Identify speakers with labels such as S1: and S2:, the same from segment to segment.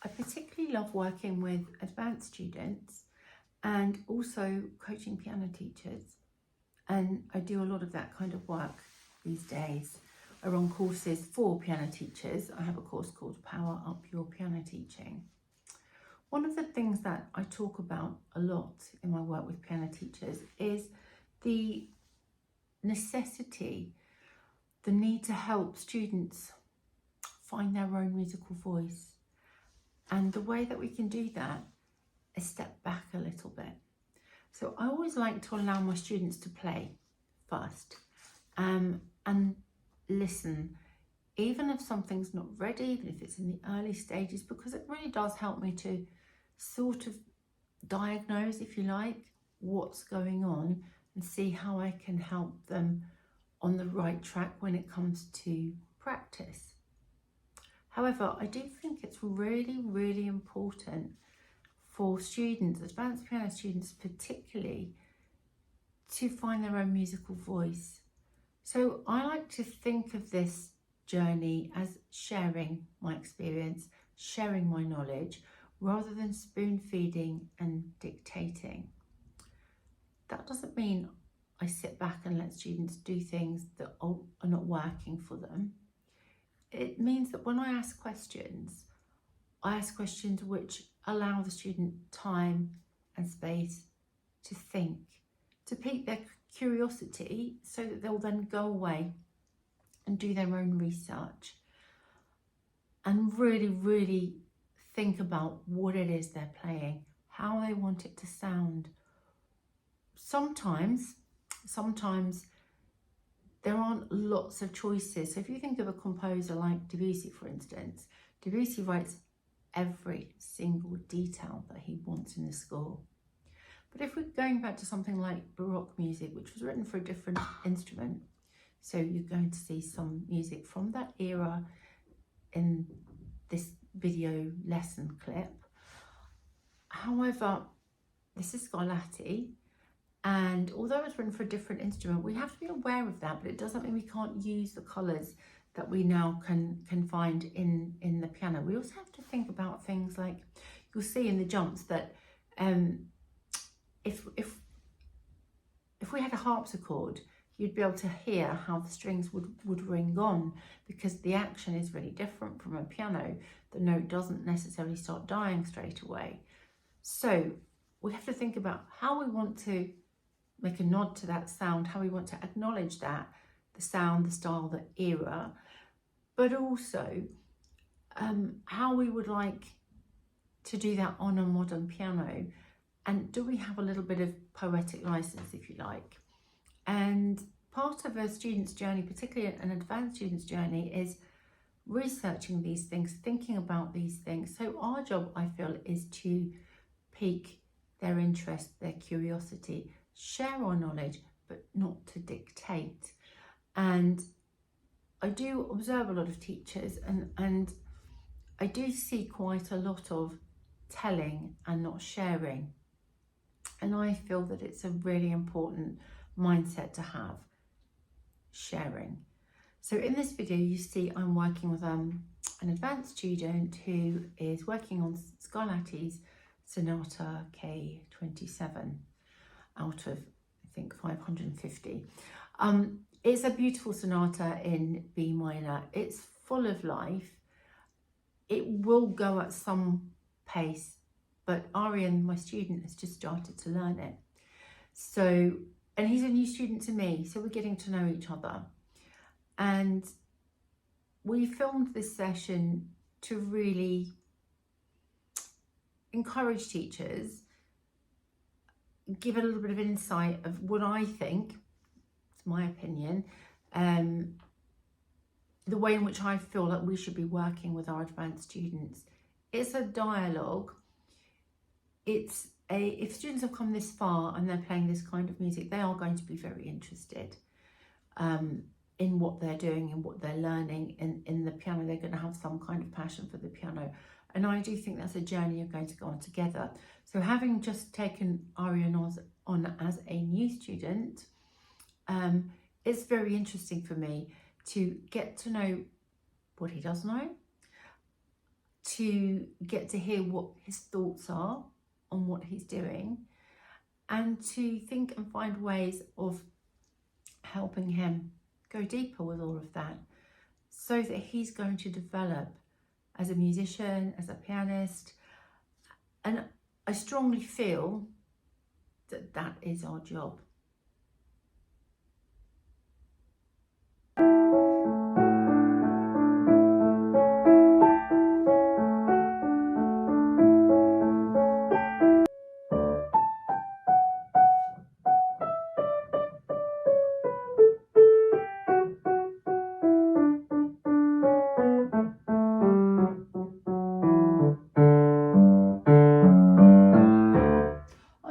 S1: I particularly love working with advanced students and also coaching piano teachers. And I do a lot of that kind of work these days. I run courses for piano teachers. I have a course called Power Up Your Piano Teaching. One of the things that I talk about a lot in my work with piano teachers is the necessity, the need to help students find their own musical voice. And the way that we can do that is step back a little bit. So I always like to allow my students to play first and listen, even if something's not ready, even if it's in the early stages, because it really does help me to sort of diagnose, if you like, what's going on and see how I can help them on the right track when it comes to practice. However, I do think it's really, really important for students, advanced piano students particularly, to find their own musical voice. So I like to think of this journey as sharing my experience, sharing my knowledge, rather than spoon feeding and dictating. That doesn't mean I sit back and let students do things that are not working for them. It means that when I ask questions which allow the student time and space to think, to pique their curiosity, so that they'll then go away and do their own research and really, really think about what it is they're playing, how they want it to sound. Sometimes there aren't lots of choices. So if you think of a composer like Debussy, for instance, Debussy writes every single detail that he wants in the score. But if we're going back to something like Baroque music, which was written for a different instrument, so you're going to see some music from that era in this video lesson clip. However, this is Scarlatti, and although it's written for a different instrument, we have to be aware of that, but it doesn't mean we can't use the colours that we now can find in the piano. We also have to think about things like, you'll see in the jumps that if we had a harpsichord, you'd be able to hear how the strings would ring on, because the action is really different from a piano. The note doesn't necessarily start dying straight away. So we have to think about how we want to make a nod to that sound, how we want to acknowledge that, the sound, the style, the era, but also how we would like to do that on a modern piano. And do we have a little bit of poetic license, if you like? And part of a student's journey, particularly an advanced student's journey, is researching these things, thinking about these things. So our job, I feel, is to pique their interest, their curiosity, share our knowledge, but not to dictate. And I do observe a lot of teachers, and I do see quite a lot of telling and not sharing. And I feel that it's a really important mindset to have, sharing. So in this video, you see I'm working with an advanced student who is working on Scarlatti's Sonata K27 out of, I think, 550. It's a beautiful sonata in B minor. It's full of life. It will go at some pace, but Aryan, my student, has just started to learn it. So, and he's a new student to me, so we're getting to know each other. And we filmed this session to really encourage teachers, give a little bit of insight of what I think, it's my opinion, the way in which I feel that we should be working with our advanced students. It's a dialogue. If students have come this far and they're playing this kind of music, they are going to be very interested in what they're doing and what they're learning in the piano. They're going to have some kind of passion for the piano. And I do think that's a journey you're going to go on together. So having just taken Aryan on as a new student, it's very interesting for me to get to know what he does know, to get to hear what his thoughts are on what he's doing, and to think and find ways of helping him go deeper with all of that, so that he's going to develop as a musician, as a pianist. And I strongly feel that that is our job.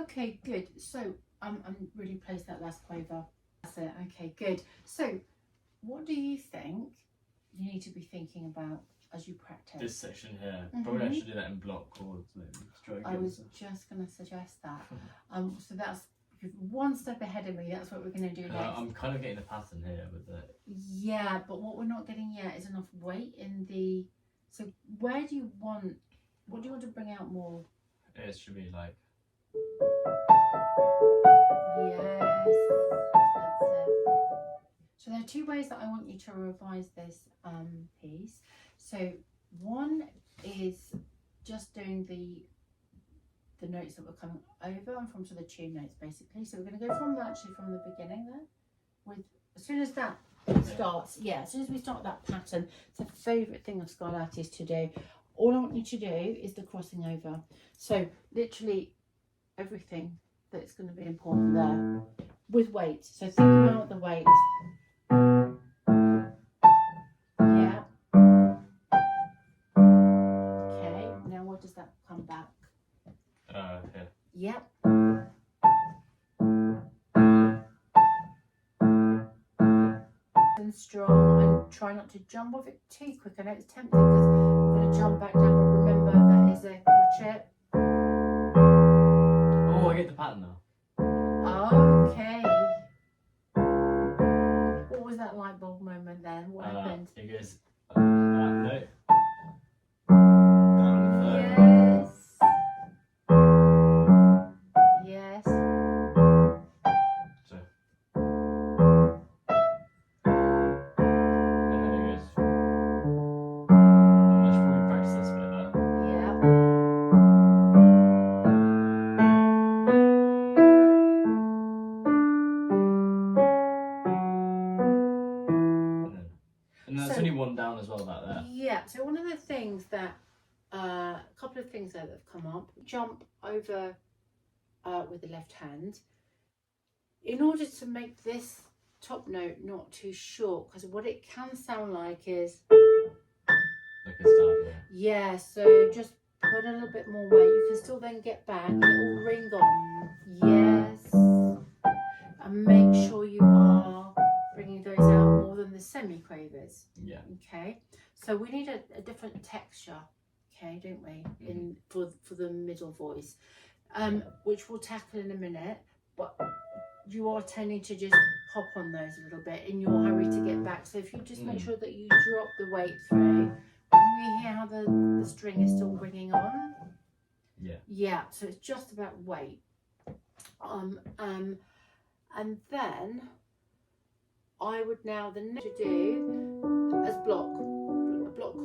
S1: Okay, good. So I'm really pleased that last quaver. That's it. Okay, good. So what do you think you need to be thinking about as you practice?
S2: This section here, probably I should do that in block chords.
S1: I was just going to suggest that. So that's one step ahead of me. That's what we're going to do next.
S2: I'm kind of getting the pattern here with it.
S1: Yeah, but what we're not getting yet is enough weight in the. So where do you want? What do you want to bring out more?
S2: It should be like.
S1: Yes, that's it. So there are two ways that I want you to revise this piece. So one is just doing the notes that were coming over and from to the tune notes, basically. So we're going to go from the beginning there. With as soon as that starts, as soon as we start that pattern, it's a favourite thing of Scarlatti's to do. All I want you to do is the crossing over. So literally everything that's going to be important there with weight. So think about the weight. Yeah. Okay, now where does that come back?
S2: Here.
S1: Yep. And strong, and try not to jump off it too quick. I know it's tempting because we're going to jump back down, but remember that is a crochet.
S2: Oh, I get the pattern now.
S1: Okay. What was that light bulb moment then? What happened?
S2: It goes that note.
S1: Yes. Yes.
S2: So. And then it goes. I should probably practice this bit there.
S1: Yeah.
S2: And that's only one down as well back there.
S1: Yeah, so one of the things that, a couple of things there that have come up, jump over with the left hand. In order to make this top note not too short, because what it can sound like is...
S2: Like a stab,
S1: yeah, so just put a little bit more weight. You can still then get back and it will ring on. Yes. And make sure you are bringing those out more than the semi-quavers.
S2: Yeah.
S1: Okay. So we need a different texture, okay, don't we? For the middle voice, which we'll tackle in a minute. But you are tending to just hop on those a little bit in your hurry to get back. So if you just make sure that you drop the weight through, you hear how the string is still ringing on.
S2: Yeah.
S1: Yeah. So it's just about weight. And then I would now the next to do as block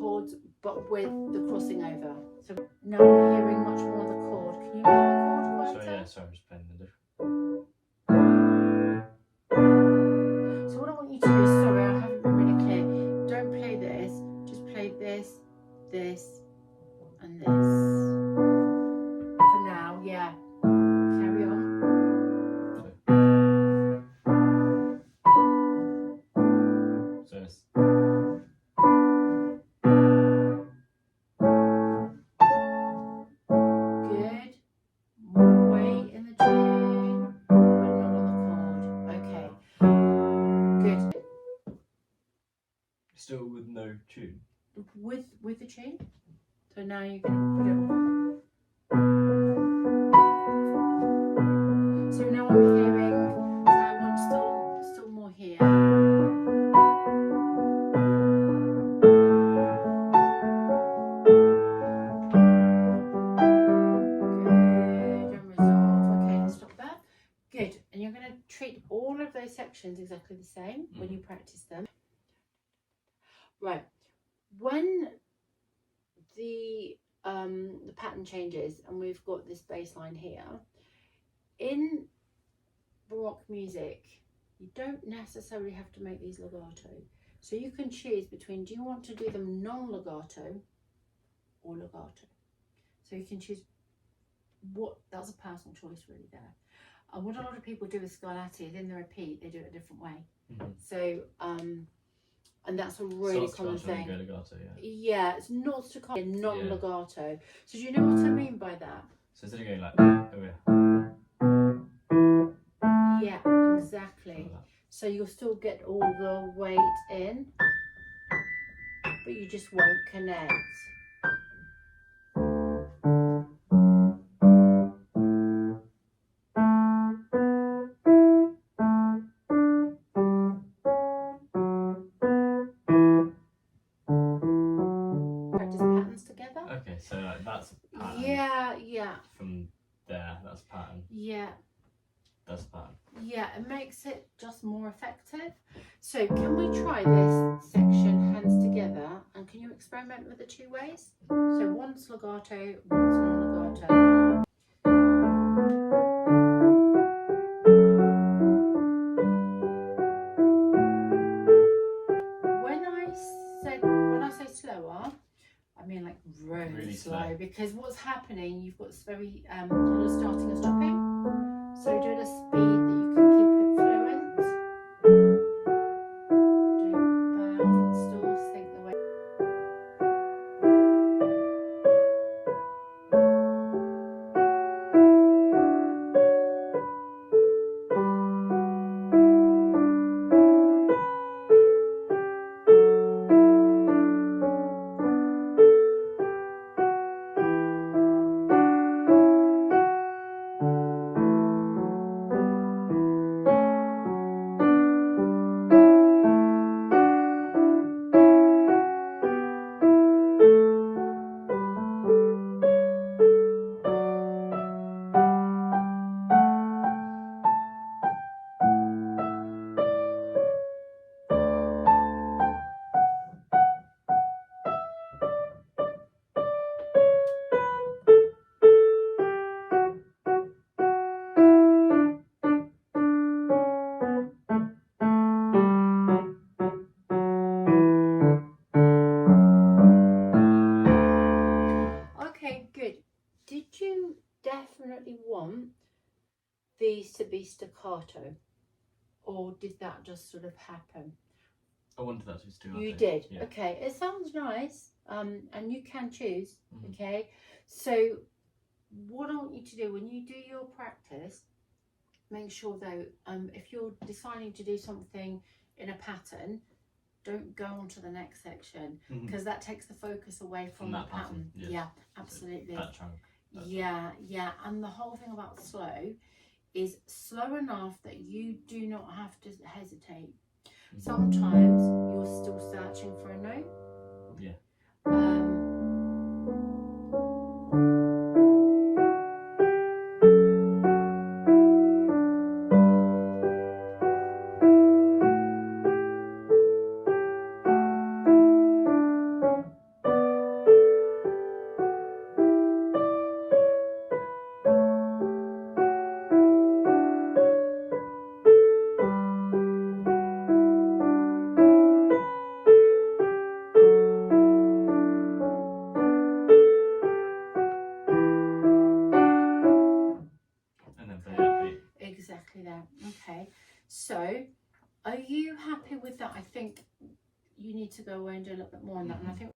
S1: chords, but with the crossing over. So now I'm hearing much more of the chord. Can you make the chord quieter?
S2: So yeah, sorry, I'm just playing the different.
S1: So what I want you to do is, sorry, I haven't been really clear. Don't play this, just play this, this, and this. For now, yeah. Carry on.
S2: So it's
S1: good. More weight in the tune, but not on the chord. Okay. Good.
S2: still with no tune.
S1: With the tune. So now you're going to put it on. So now I'm hearing, so I want still more here. those sections exactly the same when you practice them. Right, when the pattern changes and we've got this bass line here, in Baroque music, you don't necessarily have to make these legato. So you can choose between, do you want to do them non-legato or legato? So you can choose that's a personal choice really there. And what a lot of people do with Scarlatti is in the repeat, they do it a different way. So, and that's a really common thing.
S2: Legato,
S1: yeah, it's not staccato, non-legato. So do you know what I mean by that?
S2: So instead of going like,
S1: yeah, exactly. So you'll still get all the weight in, but you just won't connect. Practice patterns together.
S2: Okay, so like that's pattern.
S1: Yeah.
S2: From there, that's pattern.
S1: Yeah.
S2: That's pattern.
S1: Yeah, it makes it just more effective. So can we try this section hands together, and can you experiment with the two ways? So one's legato, one's non-legato. When I say slower, I mean like really slow, because what's happening, you've got this very a lot of starting and stopping. So do it at a speed that you can keep it fluent. Don't bounce and still think the way. Okay, good. Did you definitely want these to be staccato, or did that just sort of happen?
S2: I wanted that to be staccato.
S1: You did?
S2: Yeah.
S1: Okay, it sounds nice, and you can choose, okay? So what I want you to do when you do your practice, make sure though, if you're deciding to do something in a pattern, don't go on to the next section, because that takes the focus away from the pattern.
S2: Yes.
S1: Yeah, absolutely.
S2: That chunk.
S1: Yeah, and the whole thing about slow is slow enough that you do not have to hesitate. Sometimes you're still searching for a note.
S2: Yeah.
S1: Exactly that. Okay, so are you happy with that? I think you need to go away and do a little bit more on that, and I think